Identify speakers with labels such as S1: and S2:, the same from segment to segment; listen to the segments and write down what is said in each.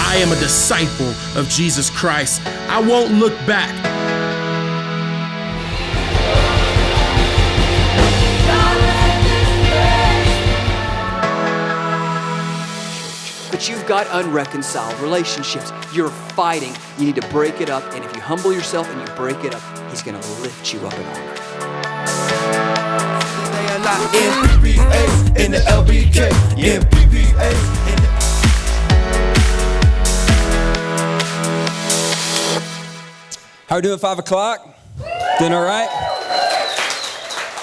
S1: I am a disciple of Jesus Christ. I won't look back.
S2: But you've got unreconciled relationships. You're fighting. You need to break it up. And if you humble yourself and you break it up, He's going to lift you up in honor.
S3: MPPA in the LBK. MPPA in the...
S4: How are we doing at 5 o'clock? Doing all right?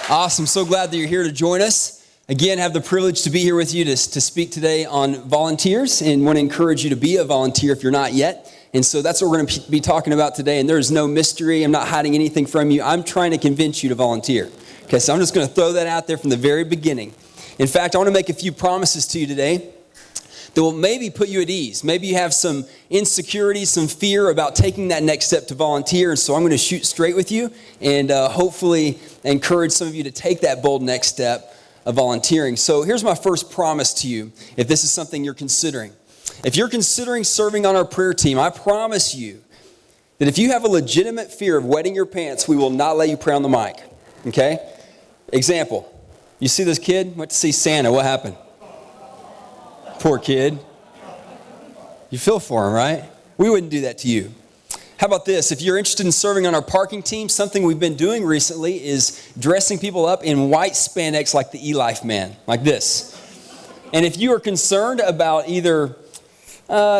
S4: Awesome. So glad that you're here to join us. Again, have the privilege to be here with you to speak today on volunteers, and want to encourage you to be a volunteer if you're not yet. And so that's what we're going to be talking about today. And there's no mystery. I'm not hiding anything from you. I'm trying to convince you to volunteer. Okay, so I'm just going to throw that out there from the very beginning. In fact, I want to make a few promises to you today that will maybe put you at ease. Maybe you have some insecurity, some fear about taking that next step to volunteer. And so I'm going to shoot straight with you and hopefully encourage some of you to take that bold next step of volunteering. So here's my first promise to you, if this is something you're considering. If you're considering serving on our prayer team, I promise you that if you have a legitimate fear of wetting your pants, we will not let you pray on the mic. Okay? Example, you see this kid? Went to see Santa. What happened? Poor kid. You feel for him, right? We wouldn't do that to you. How about this? If you're interested in serving on our parking team, something we've been doing recently is dressing people up in white spandex like the E-Life man, like this. And if you are concerned about either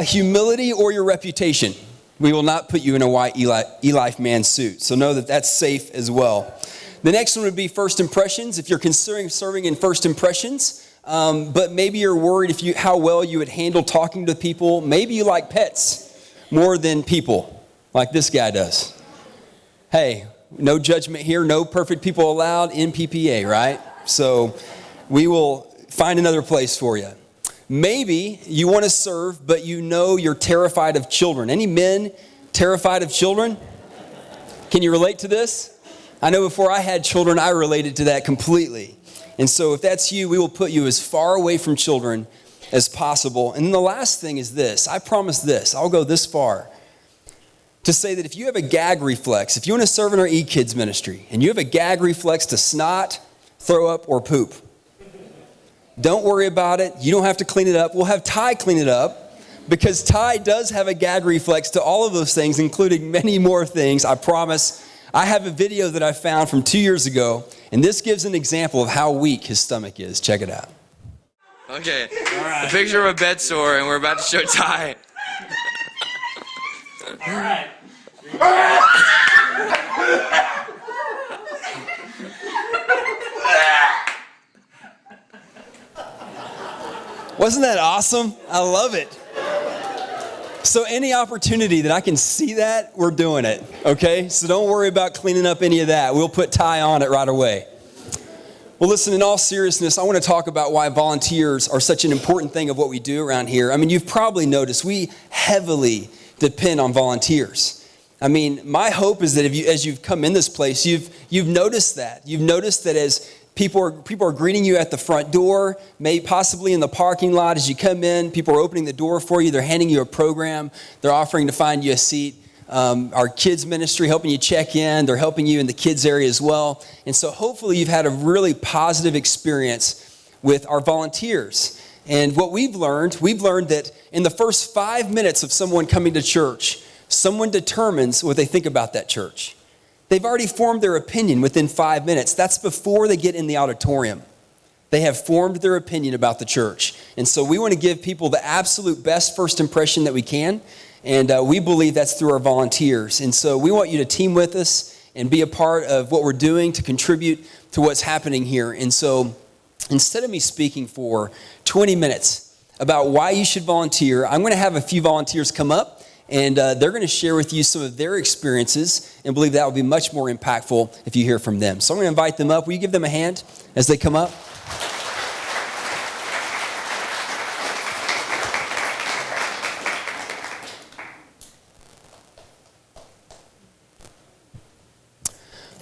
S4: humility or your reputation, we will not put you in a white E-Life man suit. So know that that's safe as well. The next one would be First Impressions. If you're considering serving in First Impressions, but maybe you're worried how well you would handle talking to people. Maybe you like pets more than people, like this guy does. Hey, no judgment here, no perfect people allowed in PPA, right? So we will find another place for you. Maybe you want to serve, but you know you're terrified of children. Any men terrified of children? Can you relate to this? I know before I had children, I related to that completely. And so if that's you, we will put you as far away from children as possible. And then the last thing is this. I promise this. I'll go this far to say that if you have a gag reflex, if you want to serve in our E-Kids ministry, and you have a gag reflex to snot, throw up, or poop, don't worry about it. You don't have to clean it up. We'll have Ty clean it up, because Ty does have a gag reflex to all of those things, including many more things, I promise. I have a video that I found from 2 years ago, and this gives an example of how weak his stomach is. Check it out.
S5: Okay, a picture of a bed sore, and we're about to show Ty.
S6: All right.
S4: Wasn't that awesome? I love it. So any opportunity that I can see that, we're doing it, okay? So don't worry about cleaning up any of that. We'll put Ty on it right away. Well, listen, in all seriousness, I want to talk about why volunteers are such an important thing of what we do around here. I mean, you've probably noticed we heavily depend on volunteers. I mean, my hope is that as you've come in this place, you've noticed that. You've noticed that as people are greeting you at the front door, maybe possibly in the parking lot as you come in, people are opening the door for you, they're handing you a program, they're offering to find you a seat. Our kids ministry helping you check in, they're helping you in the kids area as well. And so hopefully you've had a really positive experience with our volunteers. And what we've learned that in the first 5 minutes of someone coming to church, someone determines what they think about that church. They've already formed their opinion within 5 minutes. That's before they get in the auditorium. They have formed their opinion about the church. And so we want to give people the absolute best first impression that we can. And we believe that's through our volunteers. And so we want you to team with us and be a part of what we're doing to contribute to what's happening here. And so instead of me speaking for 20 minutes about why you should volunteer, I'm going to have a few volunteers come up. And they're going to share with you some of their experiences and believe that will be much more impactful if you hear from them. So I'm going to invite them up. Will you give them a hand as they come up?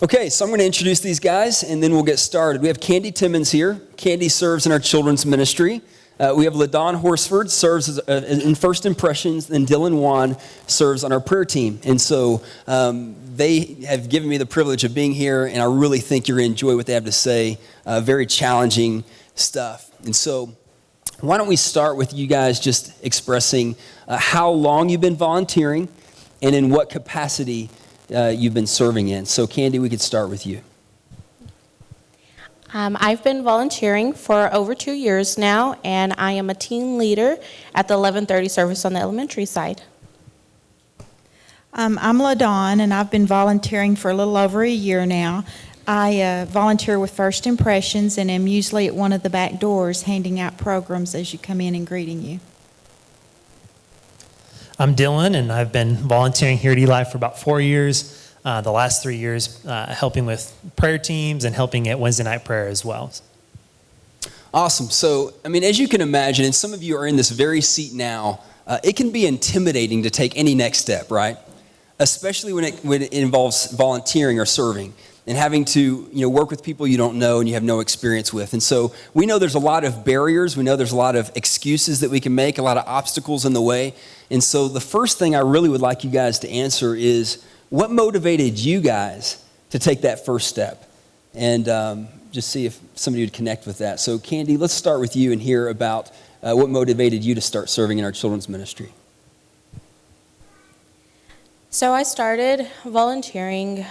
S4: Okay, so I'm going to introduce these guys and then we'll get started. We have Candy Timmons here. Candy serves in our children's ministry. We have LaDon Horsford serves in First Impressions, and Dylan Wan serves on our prayer team. And so they have given me the privilege of being here, and I really think you're going to enjoy what they have to say. Very challenging stuff. And so why don't we start with you guys just expressing how long you've been volunteering and in what capacity you've been serving in. So Candy, we could start with you.
S6: I've been volunteering for over 2 years now, and I am a team leader at the 11:30 service on the elementary side.
S7: I'm LaDon, and I've been volunteering for a little over a year now. I volunteer with First Impressions, and am usually at one of the back doors handing out programs as you come in and greeting you.
S8: I'm Dylan, and I've been volunteering here at Eli for about 4 years. The last 3 years helping with prayer teams and helping at Wednesday night prayer as well.
S4: Awesome. So, as you can imagine, and some of you are in this very seat now, it can be intimidating to take any next step, right? Especially when it involves volunteering or serving and having to work with people you don't know and you have no experience with. And so we know there's a lot of barriers. We know there's a lot of excuses that we can make, a lot of obstacles in the way. And so the first thing I really would like you guys to answer is, what motivated you guys to take that first step? And just see if somebody would connect with that. So Candy, let's start with you and hear about what motivated you to start serving in our children's ministry.
S6: So I started volunteering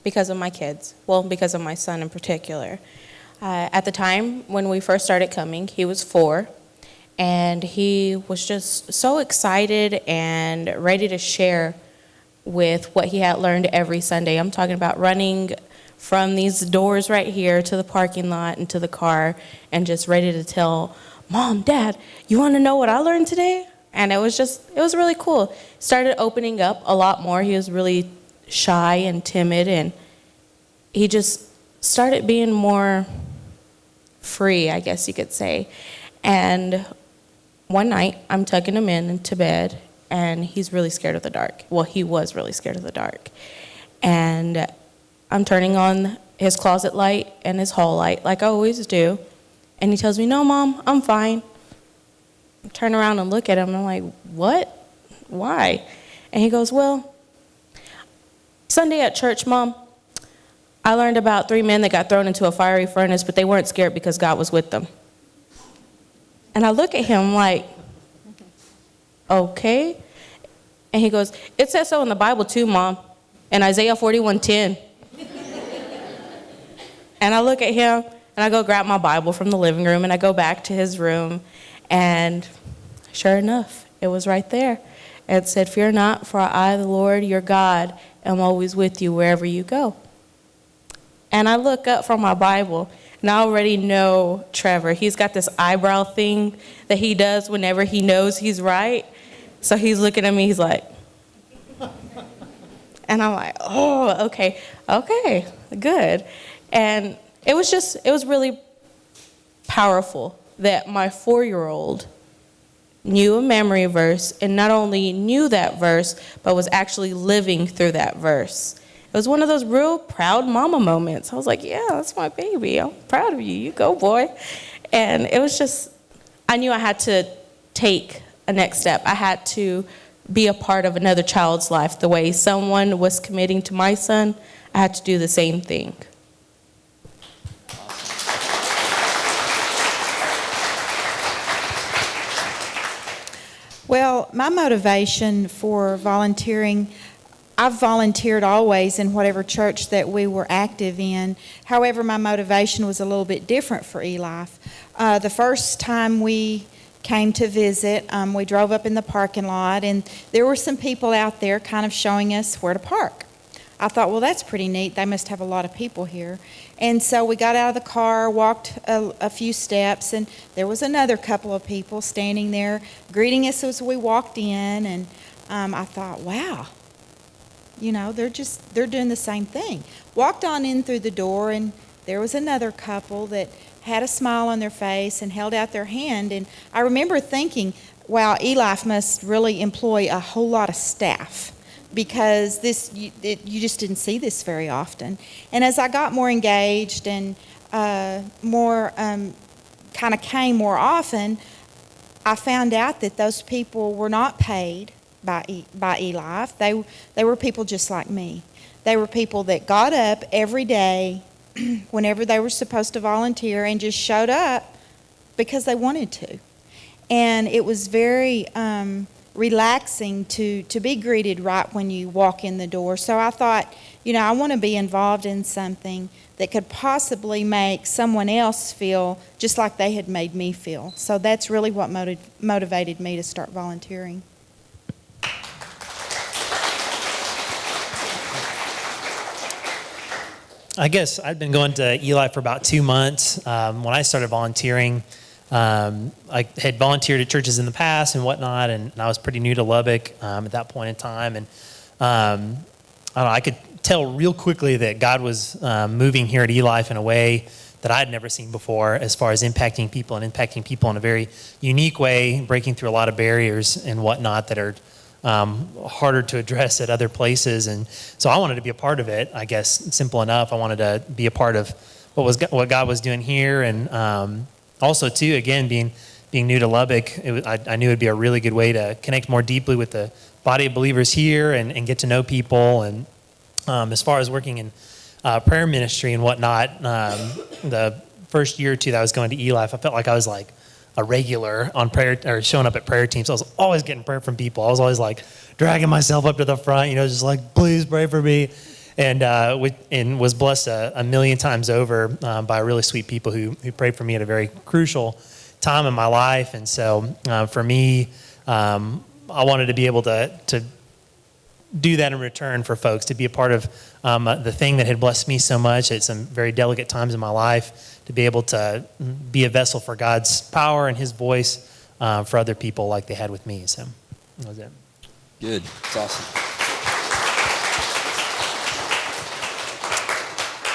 S6: because of my kids. Well, because of my son in particular. At the time when we first started coming, he was 4. And he was just so excited and ready to share with what he had learned every Sunday. I'm talking about running from these doors right here to the parking lot and to the car and just ready to tell, Mom, Dad, you want to know what I learned today? And it was really cool. Started opening up a lot more. He was really shy and timid, and he just started being more free, I guess you could say. And one night, I'm tucking him into bed, and he's really scared of the dark. Well, he was really scared of the dark. And I'm turning on his closet light and his hall light, like I always do. And he tells me, no, Mom, I'm fine. I turn around and look at him, and I'm like, what? Why? And he goes, well, Sunday at church, Mom, I learned about 3 men that got thrown into a fiery furnace, but they weren't scared because God was with them. And I look at him like, okay. And he goes, it says so in the Bible too, Mom, in Isaiah 41:10. And I look at him, and I go grab my Bible from the living room, and I go back to his room, and sure enough, it was right there. It said, fear not, for I, the Lord, your God, am always with you wherever you go. And I look up from my Bible, and I already know Trevor. He's got this eyebrow thing that he does whenever he knows he's right. So he's looking at me, he's like, and I'm like, oh, okay, good. And it was really powerful that my 4-year-old knew a memory verse, and not only knew that verse, but was actually living through that verse. It was one of those real proud mama moments. I was like, yeah, that's my baby. I'm proud of you. You go, boy. And it was just, I knew I had to take a next step. I had to be a part of another child's life. The way someone was committing to my son, I had to do the same thing.
S7: Well, my motivation for volunteering, I've volunteered always in whatever church that we were active in. However, my motivation was a little bit different for Eli. The first time we came to visit, we drove up in the parking lot, and there were some people out there kind of showing us where to park. I thought, well, that's pretty neat. They must have a lot of people here. And so we got out of the car, walked a few steps, and there was another couple of people standing there greeting us as we walked in. And I thought, wow, they're doing the same thing. Walked on in through the door, and there was another couple that had a smile on their face and held out their hand. And I remember thinking, wow, Eli must really employ a whole lot of staff, because you just didn't see this very often. And as I got more engaged and more kind of came more often, I found out that those people were not paid by Eli. They were people just like me. They were people that got up every day whenever they were supposed to volunteer and just showed up because they wanted to. And it was very relaxing to be greeted right when you walk in the door. So I thought, I want to be involved in something that could possibly make someone else feel just like they had made me feel. So that's really what motivated me to start volunteering.
S8: I guess I'd been going to Eli for about 2 months. When I started volunteering, I had volunteered at churches in the past and whatnot, and I was pretty new to Lubbock at that point in time. And I don't know, I could tell real quickly that God was moving here at Eli in a way that I had never seen before, as far as impacting people in a very unique way, breaking through a lot of barriers and whatnot that are harder to address at other places. And so I wanted to be a part of it, I guess, simple enough. I wanted to be a part of what God was doing here. And also, too, again, being new to Lubbock, I knew it would be a really good way to connect more deeply with the body of believers here and get to know people. And as far as working in prayer ministry and whatnot, the first year or two that I was going to Eli, I felt like I was like a regular on prayer or showing up at prayer teams. I was always getting prayer from people. I was always like dragging myself up to the front, just like, please pray for me. And was blessed a million times over by really sweet people who prayed for me at a very crucial time in my life. And so for me, I wanted to be able to do that in return for folks, to be a part of the thing that had blessed me so much at some very delicate times in my life, to be able to be a vessel for God's power and his voice for other people like they had with me. So that was it.
S4: Good. It's awesome.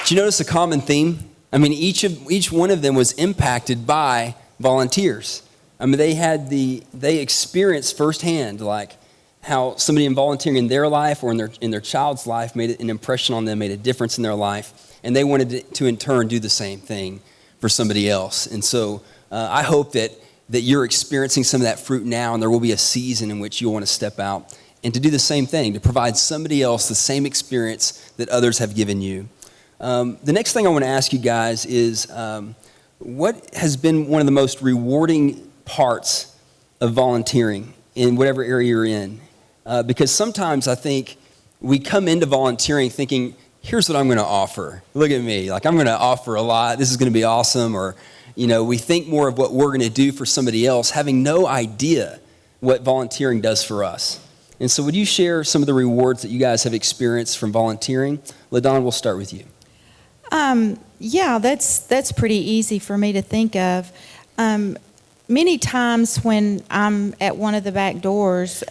S4: Did you notice a common theme? I mean, each one of them was impacted by volunteers. I mean, they experienced firsthand, like, how somebody volunteering in their life or in their child's life made an impression on them, made a difference in their life, and they wanted to in turn do the same thing for somebody else. And so I hope that you're experiencing some of that fruit now, and there will be a season in which you'll want to step out and to do the same thing, to provide somebody else the same experience that others have given you. The next thing I want to ask you guys is, what has been one of the most rewarding parts of volunteering in whatever area you're in? Because sometimes I think we come into volunteering thinking, here's what I'm going to offer. Look at me. Like, I'm going to offer a lot. This is going to be awesome. Or, we think more of what we're going to do for somebody else, having no idea what volunteering does for us. And so would you share some of the rewards that you guys have experienced from volunteering? LaDon, we'll start with you.
S7: Yeah, that's pretty easy for me to think of. Many times when I'm at one of the back doors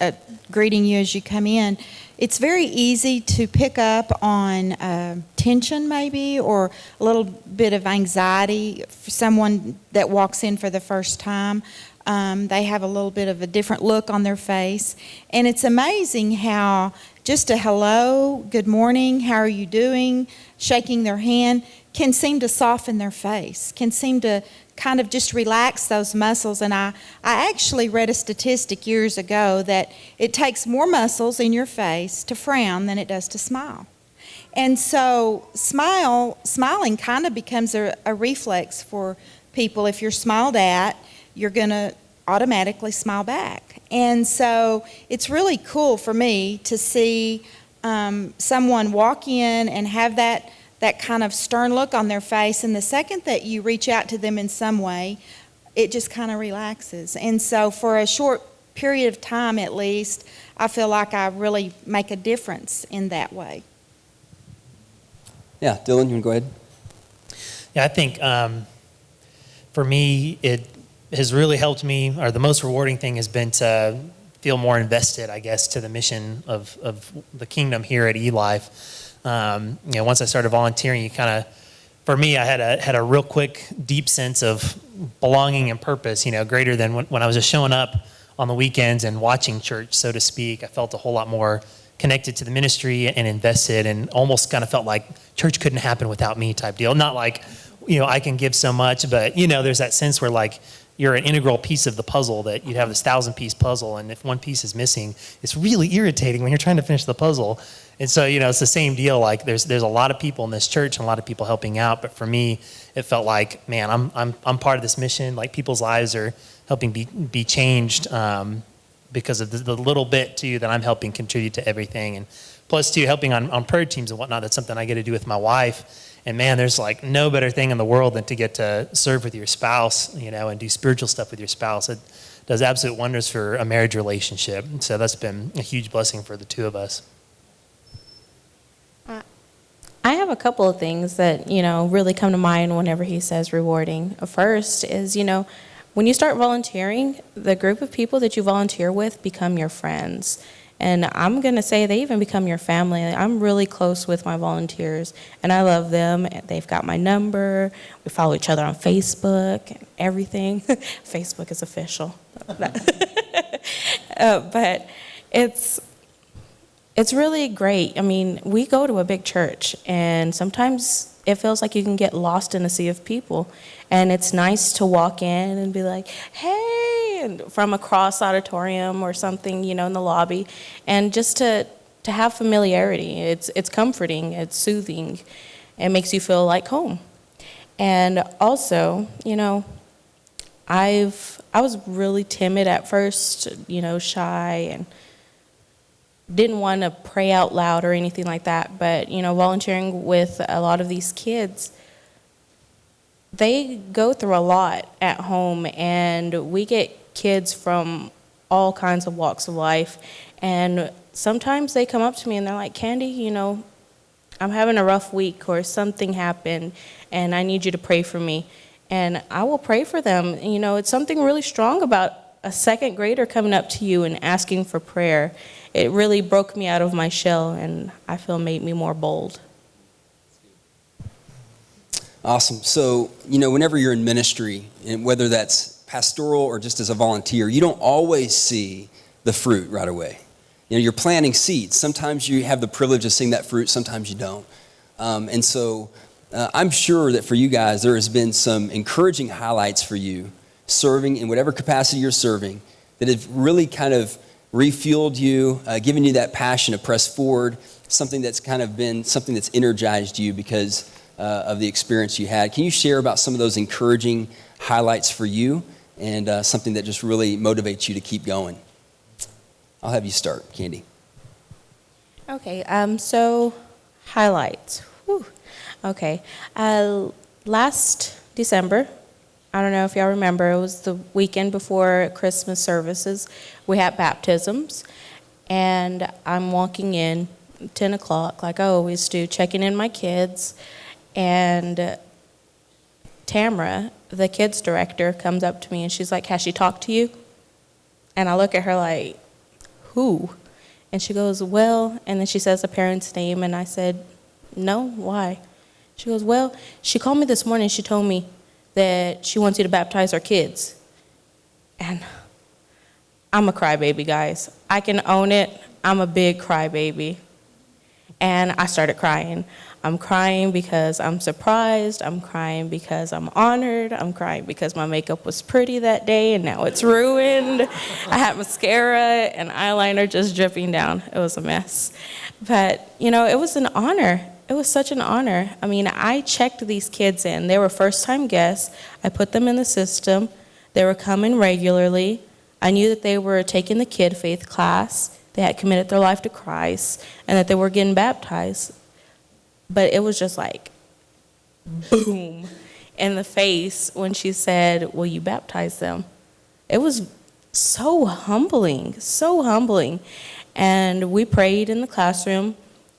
S7: greeting you as you come in, it's very easy to pick up on tension maybe, or a little bit of anxiety for someone that walks in for the first time. They have a little bit of a different look on their face. And it's amazing how just a hello, good morning, how are you doing, shaking their hand can seem to soften their face, can seem to kind of just relax those muscles. And I actually read a statistic years ago that it takes more muscles in your face to frown than it does to smile. And so smiling kind of becomes a reflex for people. If you're smiled at, you're going to automatically smile back. And so it's really cool for me to see someone walk in and have that kind of stern look on their face, and the second that you reach out to them in some way, it just kind of relaxes. And so for a short period of time at least, I feel like I really make a difference in that way.
S4: Yeah, Dylan, you want to go ahead?
S8: Yeah, I think for me, it has really helped me, or the most rewarding thing has been to feel more invested, I guess, to the mission of the kingdom here at Eli. Once I started volunteering, for me, I had a real quick, deep sense of belonging and purpose, greater than when I was just showing up on the weekends and watching church, so to speak. I felt a whole lot more connected to the ministry and invested, and almost kind of felt like church couldn't happen without me type deal. Not like, I can give so much, but, there's that sense where like you're an integral piece of the puzzle, that you'd have this 1,000-piece puzzle, and if one piece is missing, it's really irritating when you're trying to finish the puzzle. And so, it's the same deal. Like there's a lot of people in this church and a lot of people helping out, but for me, it felt like, man, I'm part of this mission. Like people's lives are helping be changed because of the little bit too that I'm helping contribute to everything. And plus too, helping on prayer teams and whatnot. That's something I get to do with my wife. And man, there's like no better thing in the world than to get to serve with your spouse, and do spiritual stuff with your spouse. It does absolute wonders for a marriage relationship. So that's been a huge blessing for the two of us.
S6: I have a couple of things that, really come to mind whenever he says rewarding. First is, when you start volunteering, the group of people that you volunteer with become your friends. And I'm going to say they even become your family. I'm really close with my volunteers, and I love them. They've got my number. We follow each other on Facebook and everything. Facebook is official. But it's really great. I mean, we go to a big church, and sometimes it feels like you can get lost in a sea of people. And it's nice to walk in and be like, hey, and from across auditorium or something, in the lobby. And just to have familiarity. It's comforting, it's soothing. It makes you feel like home. And also, I was really timid at first, shy, and didn't want to pray out loud or anything like that. But, volunteering with a lot of these kids, they go through a lot at home, and we get kids from all kinds of walks of life. And sometimes they come up to me and they're like, Candy, I'm having a rough week, or something happened, and I need you to pray for me. And I will pray for them. It's something really strong about a second grader coming up to you and asking for prayer. It really broke me out of my shell, and I feel made me more bold.
S4: Awesome. So, whenever you're in ministry, and whether that's pastoral or just as a volunteer, you don't always see the fruit right away. You're planting seeds. Sometimes you have the privilege of seeing that fruit, sometimes you don't. And so I'm sure that for you guys, there has been some encouraging highlights for you serving in whatever capacity you're serving that have really kind of refueled you, given you that passion to press forward, something that's kind of been something that's energized you because of the experience you had. Can you share about some of those encouraging highlights for you and something that just really motivates you to keep going? I'll have you start, Candy.
S6: Okay, so highlights. Whew. Okay, last December, I don't know if y'all remember, it was the weekend before Christmas services. We had baptisms, and I'm walking in 10 o'clock, like I always do, checking in my kids, and Tamara, the kids director, comes up to me, and she's like, has she talked to you? And I look at her like, who? And she goes, well, and then she says the parent's name, and I said, no, why? She goes, well, she called me this morning, she told me that she wants you to baptize her kids. And I'm a crybaby, guys. I can own it. I'm a big crybaby. And I started crying. I'm crying because I'm surprised. I'm crying because I'm honored. I'm crying because my makeup was pretty that day and now it's ruined. I had mascara and eyeliner just dripping down. It was a mess. But, it was an honor. It was such an honor. I mean, I checked these kids in. They were first-time guests. I put them in the system. They were coming regularly. I knew that they were taking the kid faith class. They had committed their life to Christ, and that they were getting baptized. But it was just like, boom, in the face when she said, will you baptize them? It was so humbling, so humbling. And we prayed in the classroom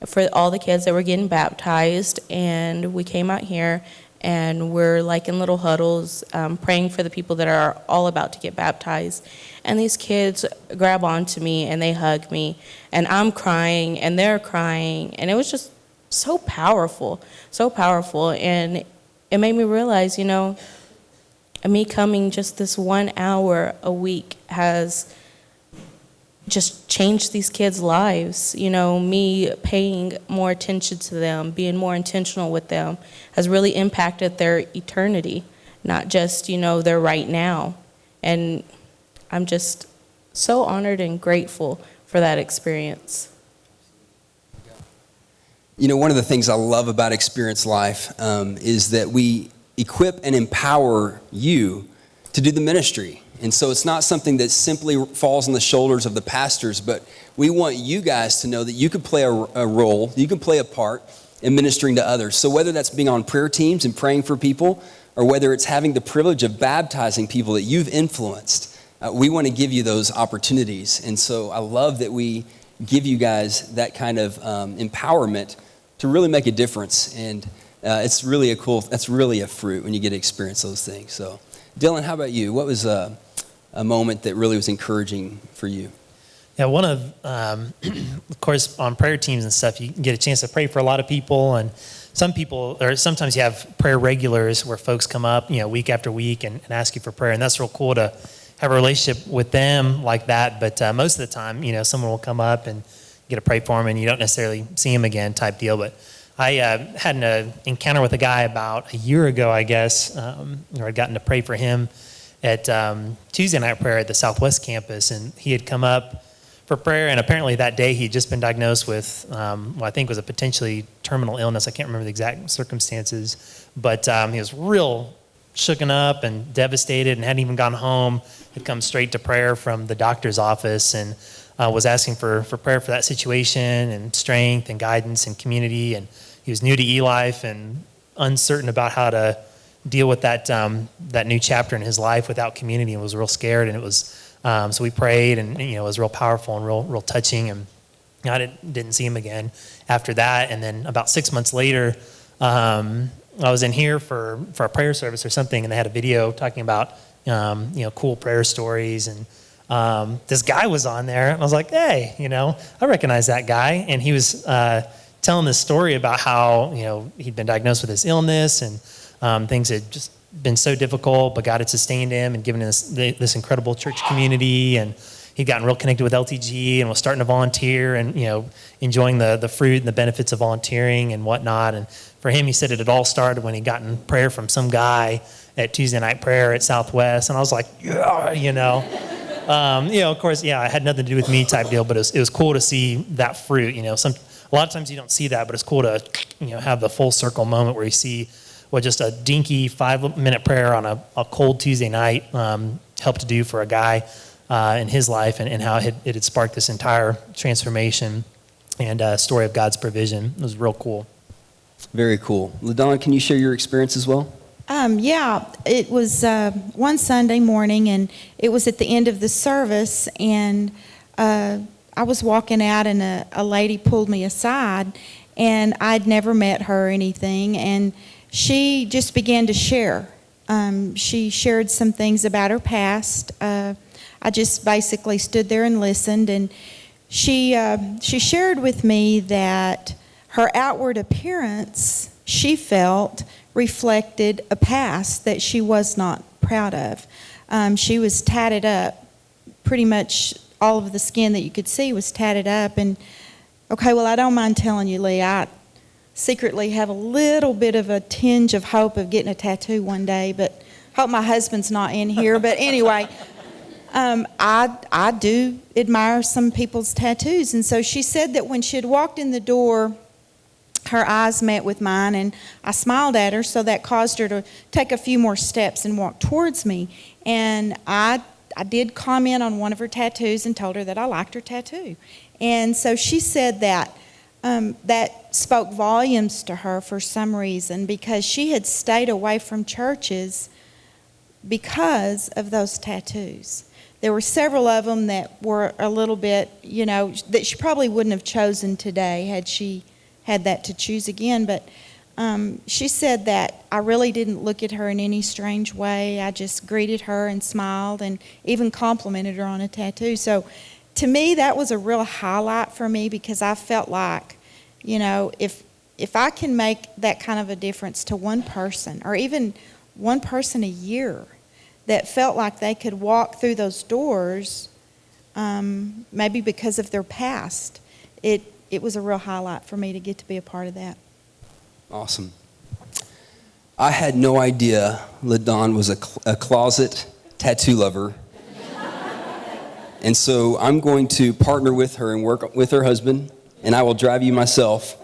S6: for all the kids that were getting baptized, and we came out here, and we're like in little huddles praying for the people that are all about to get baptized. And these kids grab onto me, and they hug me, and I'm crying, and they're crying, and it was just so powerful, and it made me realize, me coming just this 1 hour a week has just changed these kids' lives. You know, me paying more attention to them, being more intentional with them, has really impacted their eternity, not just, you know, their right now. And I'm just so honored and grateful for that experience.
S4: You know, one of the things I love about Experience Life is that we equip and empower you to do the ministry. And so it's not something that simply falls on the shoulders of the pastors, but we want you guys to know that you can play a role, you can play a part in ministering to others. So whether that's being on prayer teams and praying for people, or whether it's having the privilege of baptizing people that you've influenced, we want to give you those opportunities. And so I love that we give you guys that kind of empowerment to really make a difference. And it's really that's really a fruit when you get to experience those things. So Dylan, how about you? What was a moment that really was encouraging for you?
S8: Yeah, one of course, on prayer teams and stuff, you get a chance to pray for a lot of people, and sometimes you have prayer regulars where folks come up, you know, week after week and ask you for prayer, and that's real cool to have a relationship with them like that. But most of the time, you know, someone will come up and get to pray for them, and you don't necessarily see them again, type deal. But I had an encounter with a guy about a year ago, I guess, where I'd gotten to pray for him at Tuesday night prayer at the Southwest campus, and he had come up for prayer, and apparently that day he'd just been diagnosed with what I think was a potentially terminal illness. I can't remember the exact circumstances, but he was real shooken up and devastated and hadn't even gone home. Had come straight to prayer from the doctor's office and was asking for prayer for that situation and strength and guidance and community. And he was new to E-Life and uncertain about how to deal with that new chapter in his life without community, and was real scared. And it was so we prayed, and you know, it was real powerful and real touching. And I didn't see him again after that. And then about 6 months later, I was in here for a prayer service or something, and they had a video talking about cool prayer stories, and this guy was on there, and I was like, hey, you know, I recognize that guy. And he was telling this story about how, you know, he'd been diagnosed with this illness, and things had just been so difficult, but God had sustained him and given us this incredible church community, and he'd gotten real connected with LTG and was starting to volunteer and, you know, enjoying the fruit and the benefits of volunteering and whatnot. And for him, he said it had all started when he got in prayer from some guy at Tuesday night prayer at Southwest. And I was like, yeah, you know. Of course, yeah, it had nothing to do with me type deal, but it was cool to see that fruit. You know, a lot of times you don't see that, but it's cool to, you know, have the full circle moment where you see what just a dinky 5-minute prayer on a cold Tuesday night helped to do for a guy in his life, and how it had sparked this entire transformation and story of God's provision. It was real cool.
S4: Very cool. LaDonna, can you share your experience as well?
S7: Yeah, it was one Sunday morning, and it was at the end of the service, and I was walking out, and a lady pulled me aside, and I'd never met her or anything, and she just began to share. She shared some things about her past. I just basically stood there and listened, and she shared with me that her outward appearance, she felt, reflected a past that she was not proud of. She was tatted up. Pretty much all of the skin that you could see was tatted up. And, okay, well, I don't mind telling you, Lee, I secretly have a little bit of a tinge of hope of getting a tattoo one day, but hope my husband's not in here. But anyway, I do admire some people's tattoos. And so she said that when she had walked in the door, her eyes met with mine, and I smiled at her, so that caused her to take a few more steps and walk towards me. And I did comment on one of her tattoos and told her that I liked her tattoo. And so she said that that spoke volumes to her for some reason, because she had stayed away from churches because of those tattoos. There were several of them that were a little bit, you know, that she probably wouldn't have chosen today had she had that to choose again. But she said that I really didn't look at her in any strange way. I just greeted her and smiled and even complimented her on a tattoo. So to me, that was a real highlight for me, because I felt like, you know, if I can make that kind of a difference to one person, or even one person a year that felt like they could walk through those doors maybe because of their past. It was a real highlight for me to get to be a part of that.
S4: Awesome. I had no idea LaDawn was a closet tattoo lover. And so I'm going to partner with her and work with her husband, and I will drive you myself,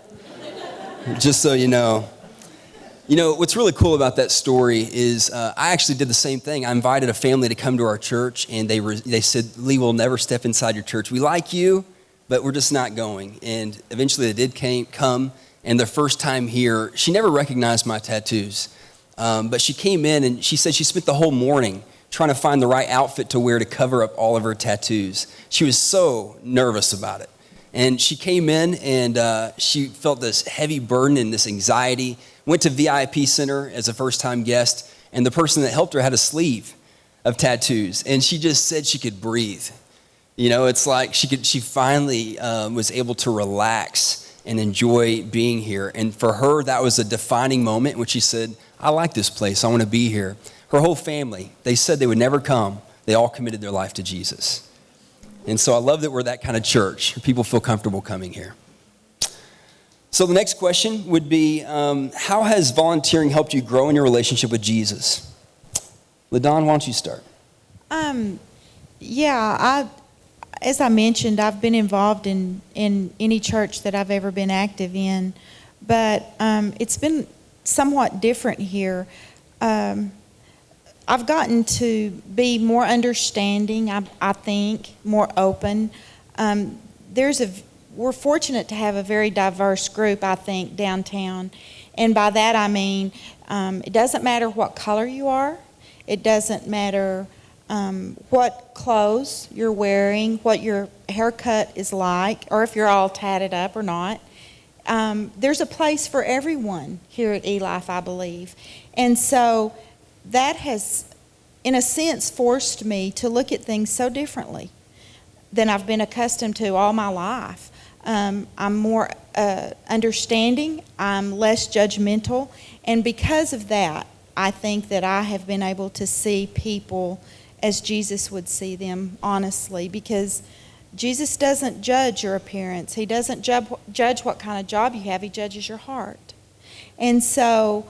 S4: just so you know. You know, what's really cool about that story is I actually did the same thing. I invited a family to come to our church, and they said, Lee, we'll never step inside your church. We like you, but we're just not going. And eventually they did come, and their first time here, she never recognized my tattoos. But she came in, and she said she spent the whole morning trying to find the right outfit to wear to cover up all of her tattoos. She was so nervous about it. And she came in, and she felt this heavy burden and this anxiety. Went to VIP Center as a first-time guest, and the person that helped her had a sleeve of tattoos, and she just said she could breathe. You know, it's like she finally was able to relax and enjoy being here. And for her, that was a defining moment when she said, I like this place, I want to be here. Her whole family, they said they would never come. They all committed their life to Jesus. And so I love that we're that kind of church. People feel comfortable coming here. So the next question would be, how has volunteering helped you grow in your relationship with Jesus? LaDawn, why don't you start?
S7: As I mentioned, I've been involved in any church that I've ever been active in, but it's been somewhat different here. I've gotten to be more understanding, I think, more open. We're fortunate to have a very diverse group, I think, downtown. And by that I mean, it doesn't matter what color you are. It doesn't matter what clothes you're wearing, what your haircut is like, or if you're all tatted up or not. There's a place for everyone here at eLife, I believe. And so that has, in a sense, forced me to look at things so differently than I've been accustomed to all my life. I'm more understanding, I'm less judgmental, and because of that, I think that I have been able to see people as Jesus would see them, honestly, because Jesus doesn't judge your appearance. He doesn't judge what kind of job you have. He judges your heart. And so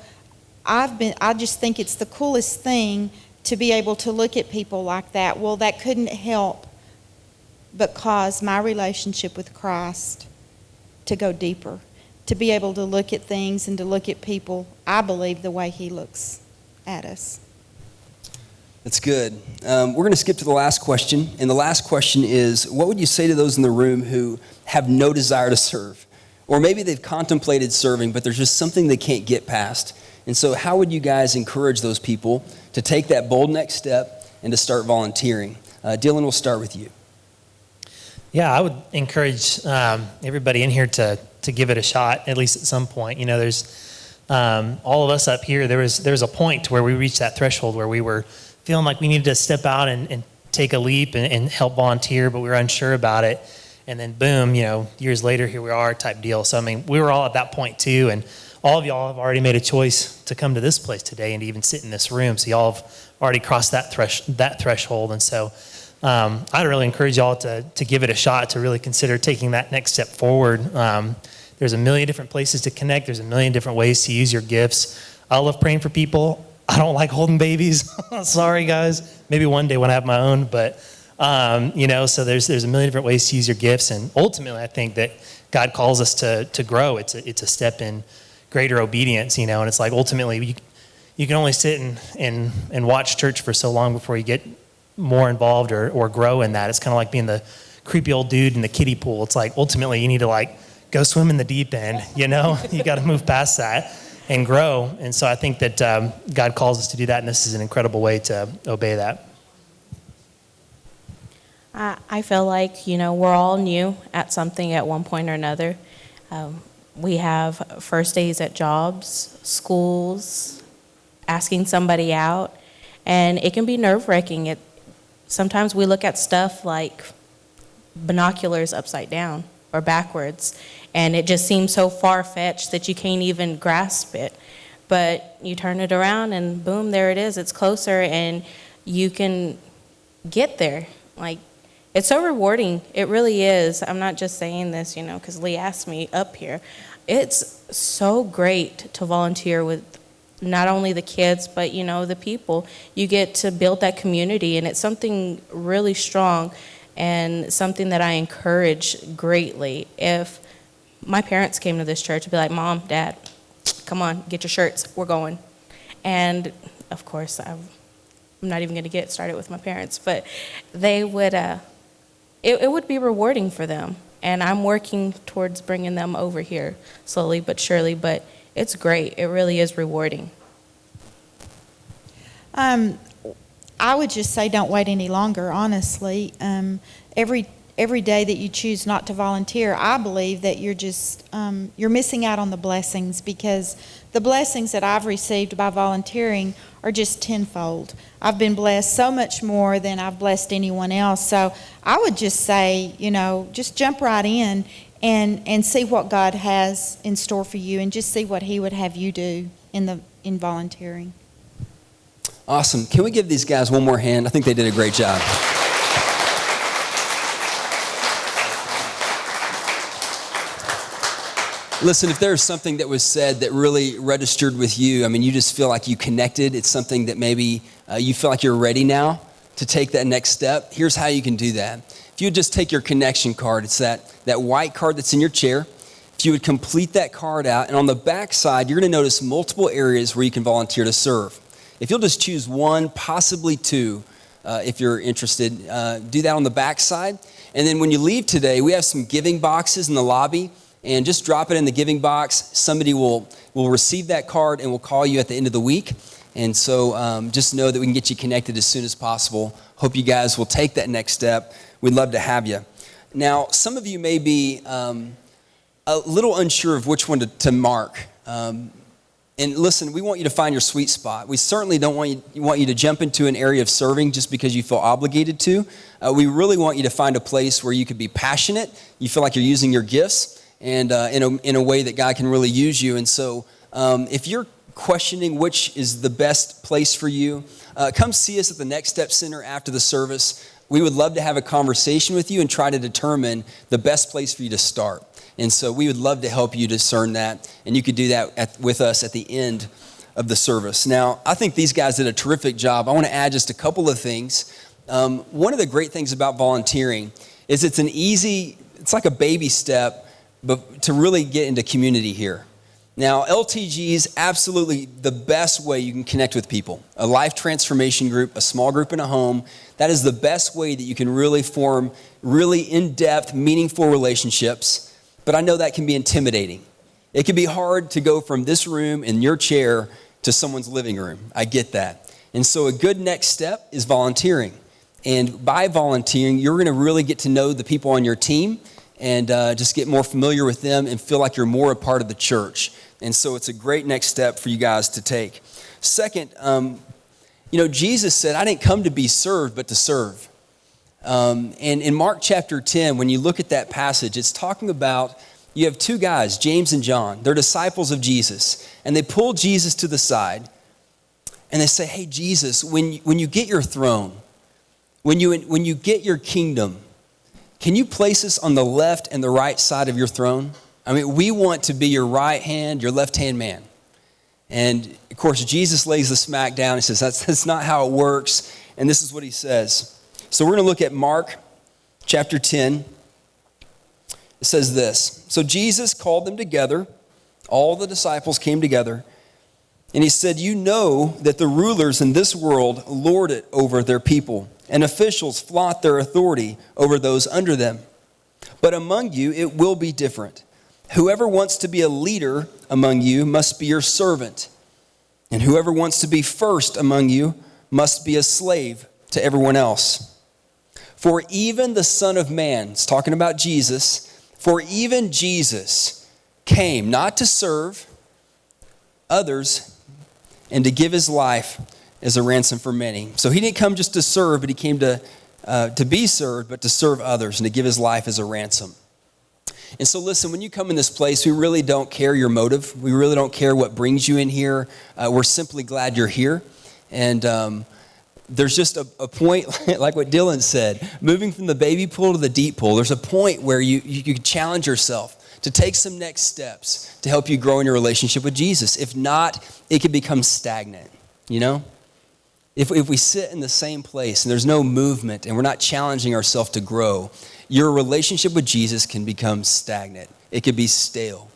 S7: I just think it's the coolest thing to be able to look at people like that. Well, that couldn't help but cause my relationship with Christ to go deeper, to be able to look at things and to look at people, I believe, the way He looks at us.
S4: That's good. We're going to skip to the last question, and the last question is, what would you say to those in the room who have no desire to serve? Or maybe they've contemplated serving, but there's just something they can't get past. And so how would you guys encourage those people to take that bold next step and to start volunteering? Dylan, we'll start with you.
S8: Yeah, I would encourage everybody in here to give it a shot, at least at some point. You know, there's all of us up here, there was a point where we reached that threshold where we were feeling like we needed to step out and take a leap and help volunteer, but we were unsure about it. And then boom, you know, years later, here we are type deal. So, I mean, we were all at that point too, and all of y'all have already made a choice to come to this place today and to even sit in this room. So y'all have already crossed that threshold. And so I'd really encourage y'all to give it a shot, to really consider taking that next step forward. There's a million different places to connect. There's a million different ways to use your gifts. I love praying for people. I don't like holding babies. Sorry, guys. Maybe one day when I have my own, but you know, so there's a million different ways to use your gifts. And ultimately, I think that God calls us to grow. It's a step in greater obedience, you know, and it's like ultimately you can only sit and watch church for so long before you get more involved or grow in that. It's kind of like being the creepy old dude in the kiddie pool. It's like ultimately you need to like go swim in the deep end, you know. You got to move past that and grow. And so I think that God calls us to do that, and this is an incredible way to obey that.
S6: I feel like, you know, we're all new at something at one point or another. We have first days at jobs, schools, asking somebody out, and it can be nerve-wracking. Sometimes we look at stuff like binoculars upside down or backwards, and it just seems so far-fetched that you can't even grasp it. But you turn it around and boom, there it is. It's closer and you can get there. Like, it's so rewarding. It really is. I'm not just saying this, because Lee asked me up here. It's so great to volunteer with not only the kids, but, the people. You get to build that community, and it's something really strong and something that I encourage greatly. If my parents came to this church, I'd be like, Mom, Dad, come on, get your shirts. We're going. And, of course, I'm not even going to get started with my parents, but they would, it would be rewarding for them. And I'm working towards bringing them over here slowly but surely, but it's great. It really is rewarding.
S7: I would just say don't wait any longer, honestly. Every day that you choose not to volunteer, I believe that you're just, you're missing out on the blessings, because the blessings that I've received by volunteering are just tenfold. I've been blessed so much more than I've blessed anyone else. So I would just say, just jump right in and see what God has in store for you, and just see what He would have you do in volunteering.
S4: Awesome. Can we give these guys one more hand? I think they did a great job. Listen, if there's something that was said that really registered with you, you just feel like you connected, it's something that maybe you feel like you're ready now to take that next step, here's how you can do that. If you would just take your connection card, it's that white card that's in your chair. If you would complete that card out, and on the back side, you're going to notice multiple areas where you can volunteer to serve. If you'll just choose one, possibly two, if you're interested, do that on the back side. And then when you leave today, we have some giving boxes in the lobby, and just drop it in the giving box. Somebody will receive that card and will call you at the end of the week. And so just know that we can get you connected as soon as possible. Hope you guys will take that next step. We'd love to have you. Now, some of you may be a little unsure of which one to mark. And listen, we want you to find your sweet spot. We certainly don't want you to jump into an area of serving just because you feel obligated to. We really want you to find a place where you could be passionate. You feel like you're using your gifts, and in a way that God can really use you. And so if you're questioning which is the best place for you, come see us at the Next Step Center after the service. We would love to have a conversation with you and try to determine the best place for you to start. And so we would love to help you discern that, and you could do that with us at the end of the service. Now, I think these guys did a terrific job. I want to add just a couple of things. One of the great things about volunteering is it's like a baby step, but to really get into community here. Now, LTG is absolutely the best way you can connect with people. A life transformation group, a small group in a home, that is the best way that you can really form really in-depth, meaningful relationships. But I know that can be intimidating. It can be hard to go from this room in your chair to someone's living room. I get that. And so a good next step is volunteering. And by volunteering, you're going to really get to know the people on your team and just get more familiar with them and feel like you're more a part of the church. And so it's a great next step for you guys to take. Second, Jesus said, I didn't come to be served, but to serve. And in Mark chapter 10, when you look at that passage, it's talking about, you have two guys, James and John. They're disciples of Jesus. And they pull Jesus to the side and they say, hey, Jesus, when you get your throne, when you get your kingdom, can you place us on the left and the right side of your throne? We want to be your right hand, your left hand man. And of course, Jesus lays the smack down and says, that's not how it works. And this is what he says. So we're going to look at Mark chapter 10. It says this. So Jesus called them together. All the disciples came together. And he said, you know that the rulers in this world lord it over their people, and officials flaunt their authority over those under them. But among you it will be different. Whoever wants to be a leader among you must be your servant. And whoever wants to be first among you must be a slave to everyone else. For even the Son of Man, it's talking about Jesus, for even Jesus came not to serve others and to give his life as a ransom for many. So he didn't come just to serve, but he came to be served, but to serve others and to give his life as a ransom. And so listen, when you come in this place, we really don't care your motive. We really don't care what brings you in here. We're simply glad you're here. And there's just a point, like what Dylan said, moving from the baby pool to the deep pool. There's a point where you challenge yourself to take some next steps to help you grow in your relationship with Jesus. If not, it could become stagnant, you know? If we sit in the same place and there's no movement and we're not challenging ourselves to grow, your relationship with Jesus can become stagnant. It could be stale.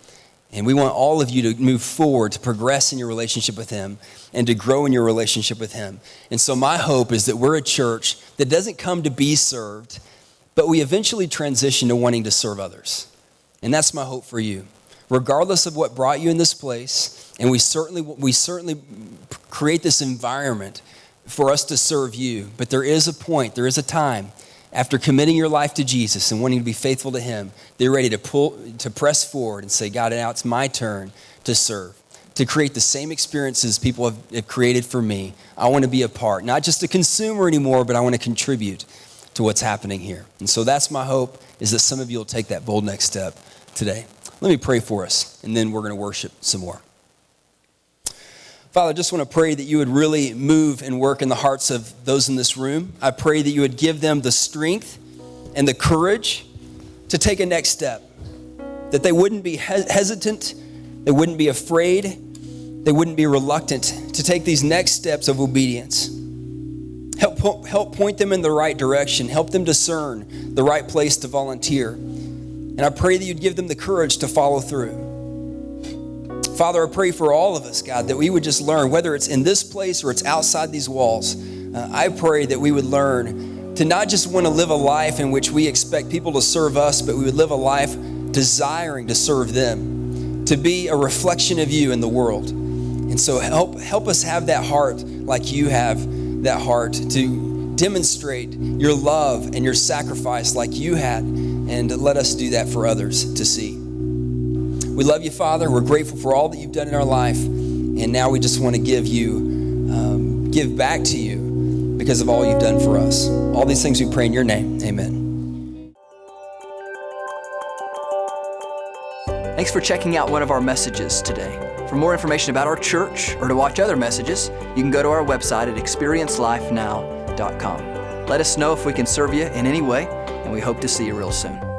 S4: And we want all of you to move forward, to progress in your relationship with him and to grow in your relationship with him. And so my hope is that we're a church that doesn't come to be served, but we eventually transition to wanting to serve others. And that's my hope for you. Regardless of what brought you in this place, and we certainly create this environment for us to serve you, but there is a point, there is a time after committing your life to Jesus and wanting to be faithful to him, they're ready to press forward and say, God, now it's my turn to serve, to create the same experiences people have created for me. I want to be a part, not just a consumer anymore, but I want to contribute to what's happening here. And so that's my hope, is that some of you will take that bold next step today. Let me pray for us, and then we're going to worship some more. Father, I just want to pray that you would really move and work in the hearts of those in this room. I pray that you would give them the strength and the courage to take a next step, that they wouldn't be hesitant, they wouldn't be afraid, they wouldn't be reluctant to take these next steps of obedience. Help point them in the right direction. Help them discern the right place to volunteer. And I pray that you'd give them the courage to follow through. Father, I pray for all of us, God, that we would just learn, whether it's in this place or it's outside these walls, I pray that we would learn to not just want to live a life in which we expect people to serve us, but we would live a life desiring to serve them, to be a reflection of you in the world. And so help us have that heart like you have that heart, to demonstrate your love and your sacrifice like you had, and let us do that for others to see. We love you, Father. We're grateful for all that you've done in our life. And now we just want to give back to you because of all you've done for us. All these things we pray in your name. Amen.
S2: Thanks for checking out one of our messages today. For more information about our church or to watch other messages, you can go to our website at experiencelifenow.com. Let us know if we can serve you in any way, and we hope to see you real soon.